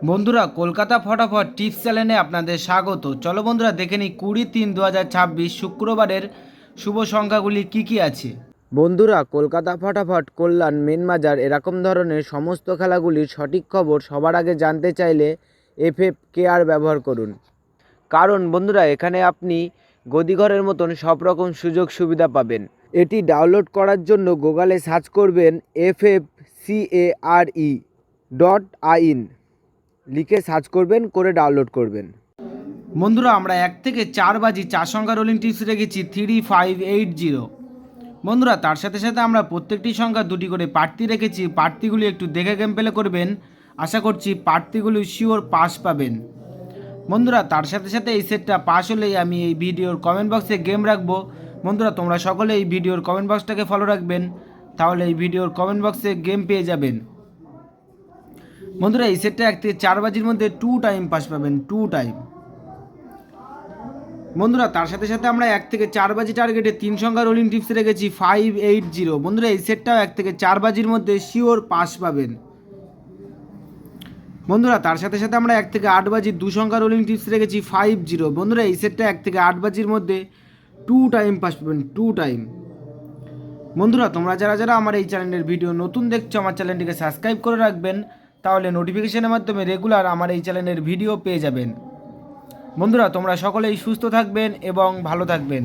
বন্ধুরা, কলকাতা ফটাফট টিপস চ্যানেলে আপনাদের স্বাগত। চলো বন্ধুরা, দেখে নিই 20-3-2026 শুক্রবারের শুভ সংখ্যাগুলি কি কি আছে। বন্ধুরা, কলকাতা ফটাফট, কল্যাণ, মেন বাজার এরকম ধরনের সমস্ত খেলাগুলির সঠিক খবর সবার আগে জানতে চাইলে FFKR ব্যবহার করুন। কারণ বন্ধুরা, এখানে আপনি গদিঘরের মতন সব রকম সুযোগ সুবিধা পাবেন। এটি ডাউনলোড করার জন্য গুগলে সার্চ করবেন FFCARE.in, লিখে সার্চ করবেন, করে ডাউনলোড করবেন। বন্ধুরা, আমরা 1 থেকে 4 বাজি 4 সংখ্যা রোলিং টিপস রেখেছি 3580। বন্ধুরা, তার সাথে সাথে আমরা প্রত্যেকটি সংখ্যা দুটি করে প্রার্থী রেখেছি। প্রার্থীগুলি একটু দেখে গেম প্লে করবেন, আশা করছি প্রার্থীগুলি শিওর পাস পাবেন। বন্ধুরা, তার সাথে সাথে এই সেটটা পাস হলেই আমি এই ভিডিওর কমেন্ট বক্সে গেম রাখবো। বন্ধুরা, তোমরা সকলে এই ভিডিওর কমেন্ট বক্সটাকে ফলো রাখবেন, তাহলে এই ভিডিওর কমেন্ট বক্সে গেম পেয়ে যাবেন। বন্ধুরা, এই সেটটা 1 থেকে 4 বাজির মধ্যে 2 টাইম পাস পাবেন, 2 টাইম। বন্ধুরা, তার সাথে সাথে আমরা 1 থেকে 4 বাজি টার্গেটে 3 সংখ্যা রোলিং টিপস রেখেছি 580। বন্ধুরা, এই সেটটাও 1 থেকে 4 বাজির মধ্যে শিওর পাস পাবেন। বন্ধুরা, তার সাথে সাথে আমরা 1 থেকে 8 বাজির 2 সংখ্যা রোলিং টিপস রেখেছি 50। বন্ধুরা, এই সেটটা 1 থেকে 8 বাজির মধ্যে 2 টাইম পাস পাবেন, 2 টাইম। বন্ধুরা, তোমরা যারা যারা আমার এই চ্যানেলের ভিডিও নতুন দেখছো, আমার চ্যানেলটিকে সাবস্ক্রাইব করে রাখবেন, তাহলে নোটিফিকেশনের মাধ্যমে রেগুলার আমার এই চ্যানেলের ভিডিও পেয়ে যাবেন। বন্ধুরা, তোমরা সকলেই সুস্থ থাকবেন এবং ভালো থাকবেন।